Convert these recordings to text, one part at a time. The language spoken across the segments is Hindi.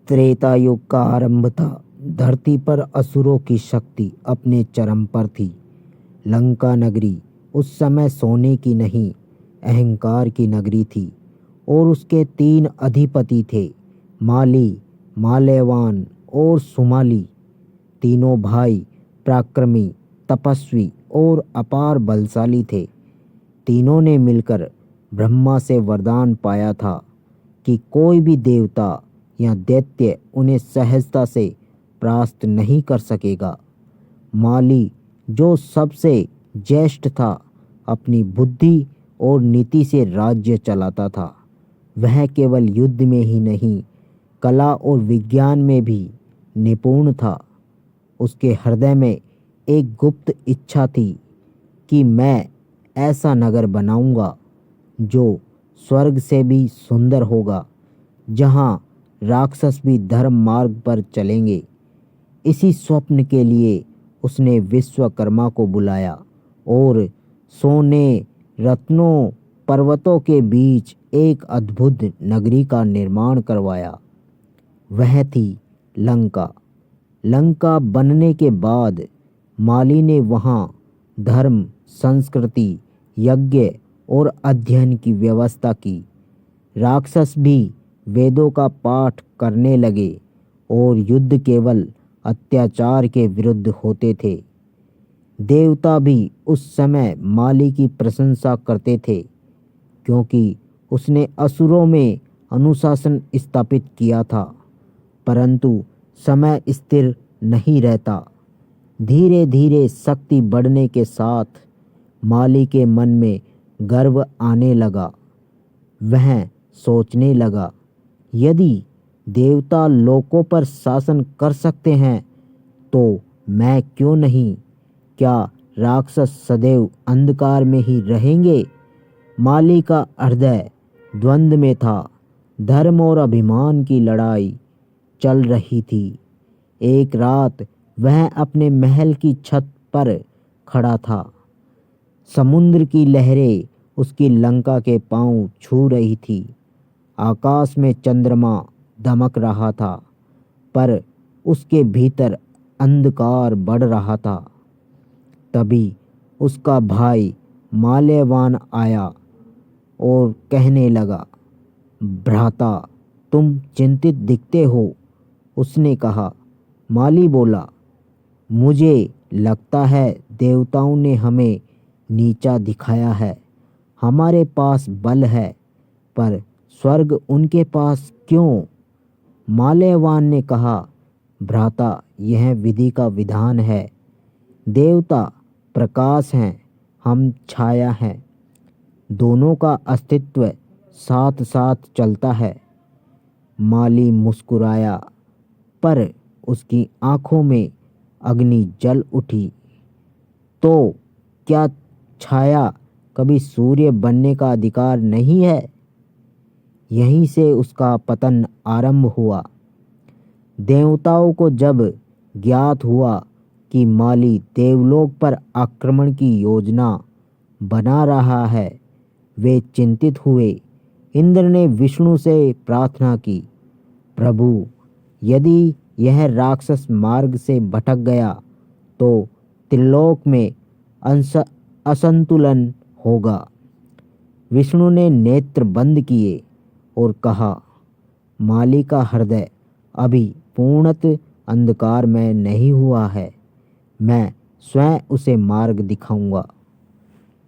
त्रेता युग का आरंभ था। धरती पर असुरों की शक्ति अपने चरम पर थी। लंका नगरी उस समय सोने की नहीं, अहंकार की नगरी थी और उसके 3 अधिपति थे, माली, माल्यवान और सुमाली। तीनों भाई पराक्रमी, तपस्वी और अपार बलशाली थे। तीनों ने मिलकर ब्रह्मा से वरदान पाया था कि कोई भी देवता या दैत्य उन्हें सहजता से परास्त नहीं कर सकेगा। माली, जो सबसे ज्येष्ठ था, अपनी बुद्धि और नीति से राज्य चलाता था। वह केवल युद्ध में ही नहीं, कला और विज्ञान में भी निपुण था। उसके हृदय में एक गुप्त इच्छा थी कि मैं ऐसा नगर बनाऊंगा जो स्वर्ग से भी सुंदर होगा, जहां राक्षस भी धर्म मार्ग पर चलेंगे। इसी स्वप्न के लिए उसने विश्वकर्मा को बुलाया और सोने, रत्नों, पर्वतों के बीच एक अद्भुत नगरी का निर्माण करवाया। वह थी लंका। लंका बनने के बाद माली ने वहाँ धर्म, संस्कृति, यज्ञ और अध्ययन की व्यवस्था की। राक्षस भी वेदों का पाठ करने लगे और युद्ध केवल अत्याचार के विरुद्ध होते थे। देवता भी उस समय माली की प्रशंसा करते थे, क्योंकि उसने असुरों में अनुशासन स्थापित किया था। परंतु समय स्थिर नहीं रहता। धीरे धीरे शक्ति बढ़ने के साथ माली के मन में गर्व आने लगा। वह सोचने लगा, यदि देवता लोकों पर शासन कर सकते हैं तो मैं क्यों नहीं? क्या राक्षस सदैव अंधकार में ही रहेंगे? माली का हृदय द्वंद्व में था। धर्म और अभिमान की लड़ाई चल रही थी। एक रात वह अपने महल की छत पर खड़ा था। समुद्र की लहरें उसकी लंका के पांव छू रही थी। आकाश में चंद्रमा दमक रहा था, पर उसके भीतर अंधकार बढ़ रहा था। तभी उसका भाई माल्यवान आया और कहने लगा, भ्राता, तुम चिंतित दिखते हो। उसने कहा। माली बोला, मुझे लगता है देवताओं ने हमें नीचा दिखाया है। हमारे पास बल है, पर स्वर्ग उनके पास क्यों? माल्यवान ने कहा, भ्राता, यह विधि का विधान है। देवता प्रकाश हैं, हम छाया हैं। दोनों का अस्तित्व साथ साथ चलता है। माली मुस्कुराया, पर उसकी आंखों में अग्नि जल उठी। तो क्या छाया कभी सूर्य बनने का अधिकार नहीं है? यहीं से उसका पतन आरंभ हुआ। देवताओं को जब ज्ञात हुआ कि माली देवलोक पर आक्रमण की योजना बना रहा है, वे चिंतित हुए। इंद्र ने विष्णु से प्रार्थना की, प्रभु, यदि यह राक्षस मार्ग से भटक गया तो त्रिलोक में असंतुलन होगा। विष्णु ने नेत्र बंद किए और कहा, माली का हृदय अभी पूर्णतः अंधकार में नहीं हुआ है। मैं स्वयं उसे मार्ग दिखाऊंगा।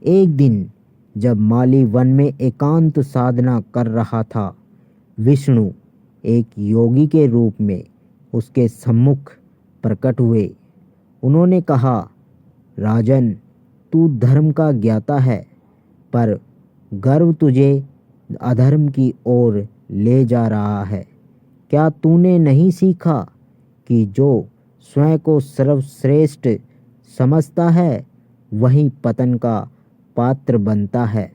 एक दिन जब माली वन में एकांत साधना कर रहा था, विष्णु एक योगी के रूप में उसके सम्मुख प्रकट हुए। उन्होंने कहा, राजन, तू धर्म का ज्ञाता है, पर गर्व तुझे अधर्म की ओर ले जा रहा है। क्या तूने नहीं सीखा कि जो स्वयं को सर्वश्रेष्ठ समझता है, वही पतन का पात्र बनता है?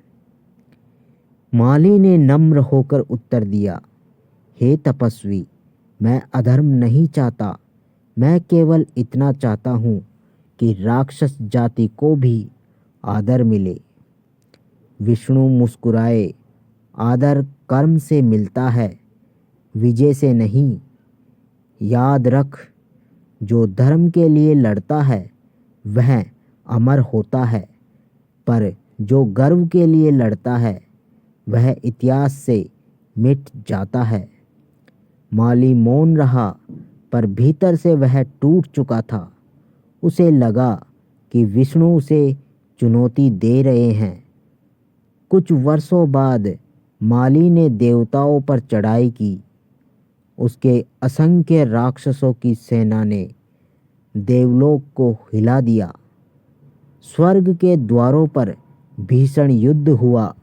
माली ने नम्र होकर उत्तर दिया, हे तपस्वी, मैं अधर्म नहीं चाहता। मैं केवल इतना चाहता हूँ कि राक्षस जाति को भी आदर मिले। विष्णु मुस्कुराए, आदर कर्म से मिलता है, विजय से नहीं। याद रख, जो धर्म के लिए लड़ता है वह अमर होता है, पर जो गर्व के लिए लड़ता है वह इतिहास से मिट जाता है। माली मौन रहा, पर भीतर से वह टूट चुका था। उसे लगा कि विष्णु उसे चुनौती दे रहे हैं। कुछ वर्षों बाद माली ने देवताओं पर चढ़ाई की। उसके असंख्य राक्षसों की सेना ने देवलोक को हिला दिया। स्वर्ग के द्वारों पर भीषण युद्ध हुआ।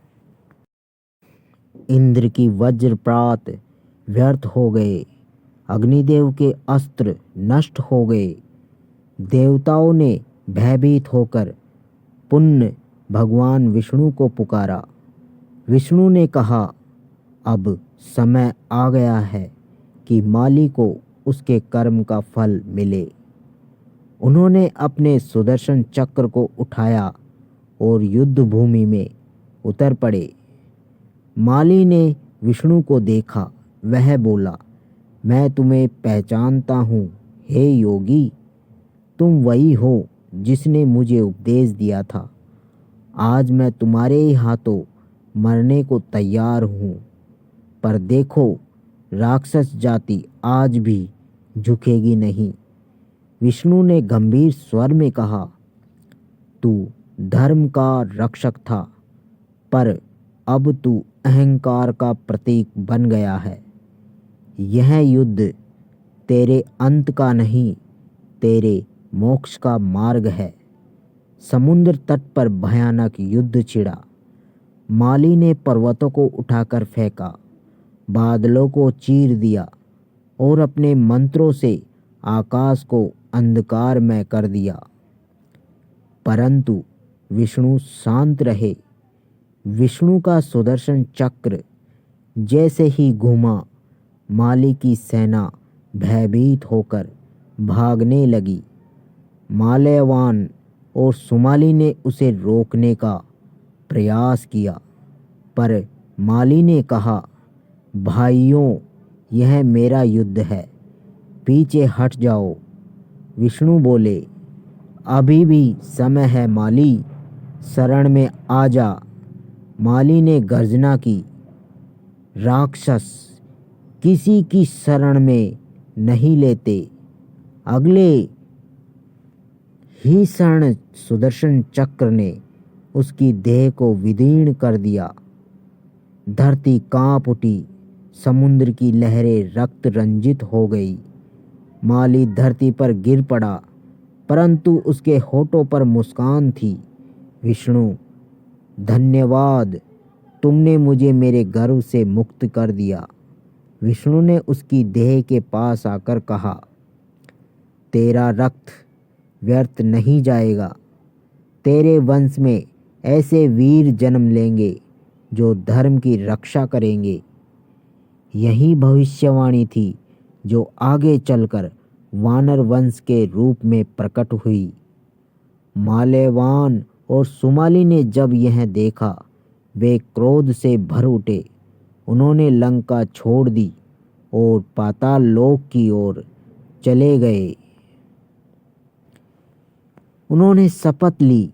इंद्र की वज्रपात व्यर्थ हो गए। अग्निदेव के अस्त्र नष्ट हो गए। देवताओं ने भयभीत होकर पुण्य भगवान विष्णु को पुकारा। विष्णु ने कहा, अब समय आ गया है कि माली को उसके कर्म का फल मिले। उन्होंने अपने सुदर्शन चक्र को उठाया और युद्ध भूमि में उतर पड़े। माली ने विष्णु को देखा। वह बोला, मैं तुम्हें पहचानता हूँ हे योगी। तुम वही हो जिसने मुझे उपदेश दिया था। आज मैं तुम्हारे ही हाथों मरने को तैयार हूँ। पर देखो, राक्षस जाति आज भी झुकेगी नहीं। विष्णु ने गंभीर स्वर में कहा, तू धर्म का रक्षक था, पर अब तू अहंकार का प्रतीक बन गया है। यह युद्ध तेरे अंत का नहीं, तेरे मोक्ष का मार्ग है। समुद्र तट पर भयानक युद्ध छिड़ा। माली ने पर्वतों को उठाकर फेंका, बादलों को चीर दिया और अपने मंत्रों से आकाश को अंधकारमय कर दिया। परंतु विष्णु शांत रहे। विष्णु का सुदर्शन चक्र जैसे ही घूमा, माली की सेना भयभीत होकर भागने लगी। माल्यवान और सुमाली ने उसे रोकने का प्रयास किया, पर माली ने कहा, भाइयों, यह मेरा युद्ध है, पीछे हट जाओ। विष्णु बोले, अभी भी समय है माली, शरण में आ जा। माली ने गर्जना की, राक्षस किसी की शरण में नहीं लेते। अगले ही क्षण सुदर्शन चक्र ने उसकी देह को विदीर्ण कर दिया। धरती कांप उठी। समुद्र की लहरें रक्त रंजित हो गई। माली धरती पर गिर पड़ा, परंतु उसके होठों पर मुस्कान थी। विष्णु, धन्यवाद, तुमने मुझे मेरे गर्व से मुक्त कर दिया। विष्णु ने उसकी देह के पास आकर कहा, तेरा रक्त व्यर्थ नहीं जाएगा। तेरे वंश में ऐसे वीर जन्म लेंगे जो धर्म की रक्षा करेंगे। यही भविष्यवाणी थी जो आगे चलकर वानर वंश के रूप में प्रकट हुई। माल्यवान और सुमाली ने जब यह देखा, वे क्रोध से भर उठे। उन्होंने लंका छोड़ दी और पाताल लोक की ओर चले गए। उन्होंने शपथ ली,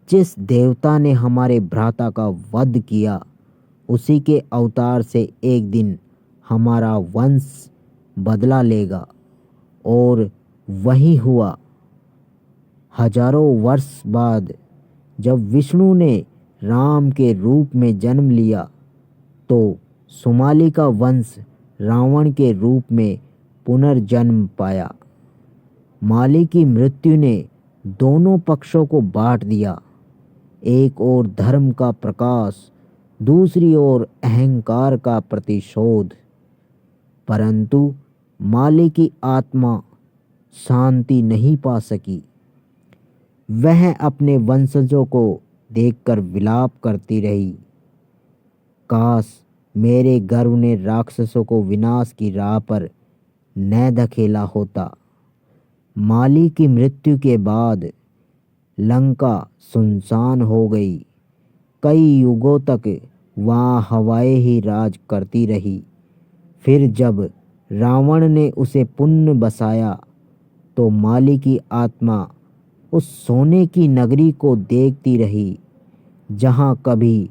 जिस देवता ने हमारे भ्राता का वध किया, उसी के अवतार से एक दिन हमारा वंश बदला लेगा। और वही हुआ। हजारों वर्ष बाद जब विष्णु ने राम के रूप में जन्म लिया, तो सुमाली का वंश रावण के रूप में पुनर्जन्म पाया। माली की मृत्यु ने दोनों पक्षों को बांट दिया। एक ओर धर्म का प्रकाश, दूसरी ओर अहंकार का प्रतिशोध। परंतु माली की आत्मा शांति नहीं पा सकी। वह अपने वंशजों को देखकर विलाप करती रही, काश मेरे गर्व ने राक्षसों को विनाश की राह पर न धकेला होता। माली की मृत्यु के बाद लंका सुनसान हो गई। कई युगों तक वहाँ हवाएं ही राज करती रही। फिर जब रावण ने उसे पुनः बसाया तो माली की आत्मा उस सोने की नगरी को देखती रही जहाँ कभी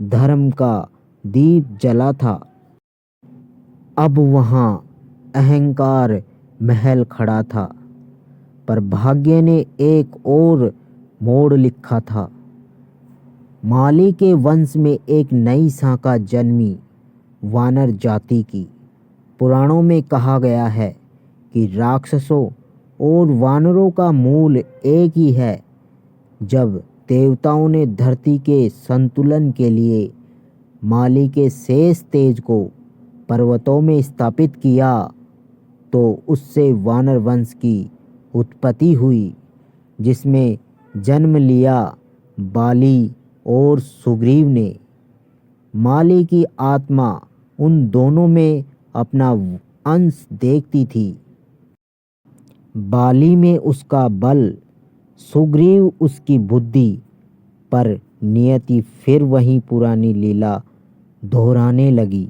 धर्म का दीप जला था। अब वहाँ अहंकार महल खड़ा था, पर भाग्य ने एक और मोड़ लिखा था। माली के वंश में एक नई शाखा जन्मी, वानर जाति की। पुराणों में कहा गया है कि राक्षसों और वानरों का मूल एक ही है। जब देवताओं ने धरती के संतुलन के लिए माली के शेष तेज को पर्वतों में स्थापित किया तो उससे वानर वंश की उत्पत्ति हुई, जिसमें जन्म लिया बाली और सुग्रीव ने। माली की आत्मा उन दोनों में अपना अंश देखती थी। बाली में उसका बल, सुग्रीव उसकी बुद्धि, पर नियति फिर वही पुरानी लीला दोहराने लगी।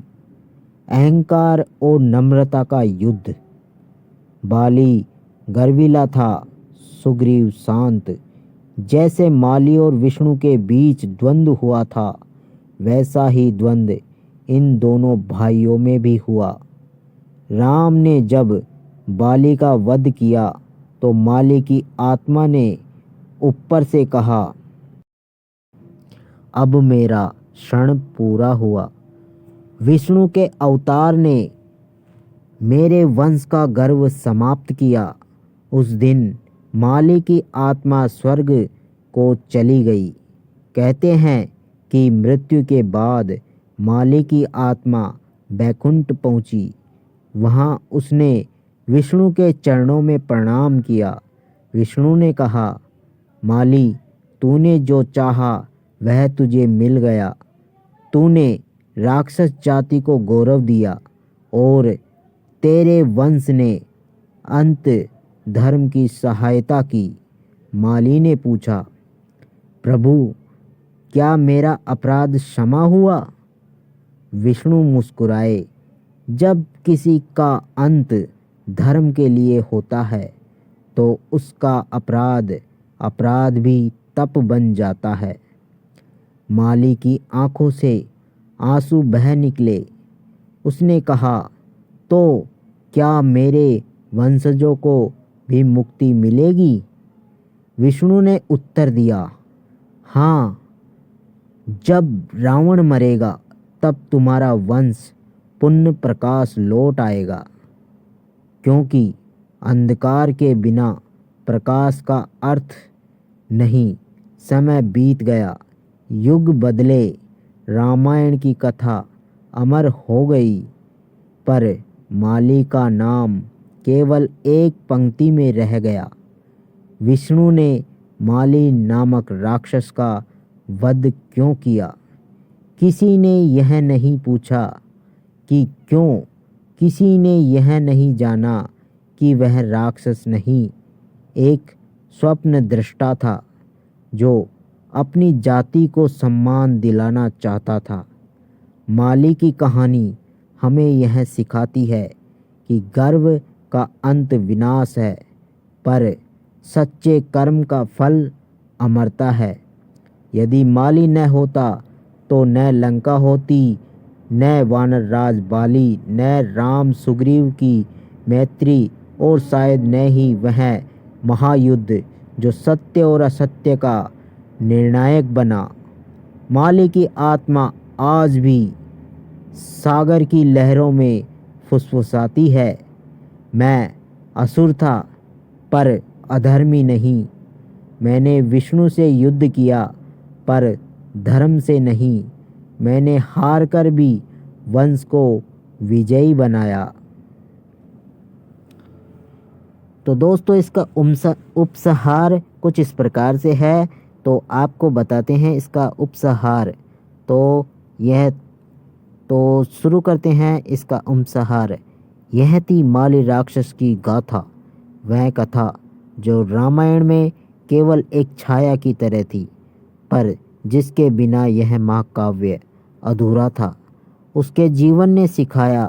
अहंकार और नम्रता का युद्ध। बाली गर्विला था, सुग्रीव शांत। जैसे माली और विष्णु के बीच द्वंद्व हुआ था, वैसा ही द्वंद्व इन दोनों भाइयों में भी हुआ। राम ने जब बाली का वध किया तो माली की आत्मा ने ऊपर से कहा, अब मेरा क्षण पूरा हुआ। विष्णु के अवतार ने मेरे वंश का गर्व समाप्त किया। उस दिन माली की आत्मा स्वर्ग को चली गई। कहते हैं कि मृत्यु के बाद माली की आत्मा बैकुंठ पहुंची। वहां उसने विष्णु के चरणों में प्रणाम किया। विष्णु ने कहा, माली, तूने जो चाहा वह तुझे मिल गया। तूने राक्षस जाति को गौरव दिया और तेरे वंश ने अंत धर्म की सहायता की। माली ने पूछा, प्रभु, क्या मेरा अपराध क्षमा हुआ? विष्णु मुस्कुराए। जब किसी का अंत धर्म के लिए होता है तो उसका अपराध भी तप बन जाता है। माली की आंखों से आंसू बह निकले। उसने कहा, तो क्या मेरे वंशजों को भी मुक्ति मिलेगी? विष्णु ने उत्तर दिया, हाँ, जब रावण मरेगा तब तुम्हारा वंश पुण्य प्रकाश लौट आएगा, क्योंकि अंधकार के बिना प्रकाश का अर्थ नहीं। समय बीत गया, युग बदले, रामायण की कथा अमर हो गई, पर माली का नाम केवल एक पंक्ति में रह गया। विष्णु ने माली नामक राक्षस का वध क्यों किया? किसी ने यह नहीं पूछा कि क्यों। किसी ने यह नहीं जाना कि वह राक्षस नहीं, एक स्वप्न दृष्टा था जो अपनी जाति को सम्मान दिलाना चाहता था। माली की कहानी हमें यह सिखाती है कि गर्व का अंत विनाश है, पर सच्चे कर्म का फल अमरता है। यदि माली न होता तो न लंका होती, न वानर राज बाली, न राम सुग्रीव की मैत्री, और शायद न ही वह महायुद्ध जो सत्य और असत्य का निर्णायक बना। माली की आत्मा आज भी सागर की लहरों में फुसफुसाती है। मैं असुर था, पर अधर्मी नहीं। मैंने विष्णु से युद्ध किया, पर धर्म से नहीं। मैंने हार कर भी वंश को विजयी बनाया। तो दोस्तों, इसका उपसंहार कुछ इस प्रकार से है, तो आपको बताते हैं इसका उपसंहार। तो शुरू करते हैं इसका उपसंहार। यह थी माली राक्षस की गाथा, वह कथा जो रामायण में केवल एक छाया की तरह थी, पर जिसके बिना यह महाकाव्य अधूरा था। उसके जीवन ने सिखाया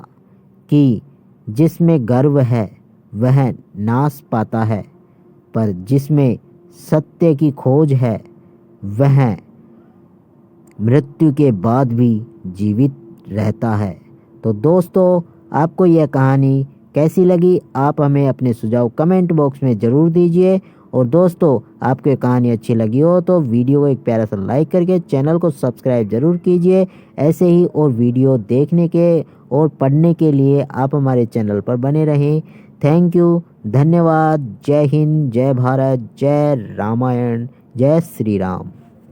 कि जिसमें गर्व है वह नाश पाता है, पर जिसमें सत्य की खोज है वह मृत्यु के बाद भी जीवित रहता है। तो दोस्तों, आपको यह कहानी कैसी लगी, आप हमें अपने सुझाव कमेंट बॉक्स में ज़रूर दीजिए। और दोस्तों, आपको ये कहानी अच्छी लगी हो तो वीडियो को एक प्यारा सा लाइक करके चैनल को सब्सक्राइब ज़रूर कीजिए। ऐसे ही और वीडियो देखने के और पढ़ने के लिए आप हमारे चैनल पर बने रहें। थैंक यू, धन्यवाद। जय हिंद, जय भारत, जय रामायण, जय श्री राम।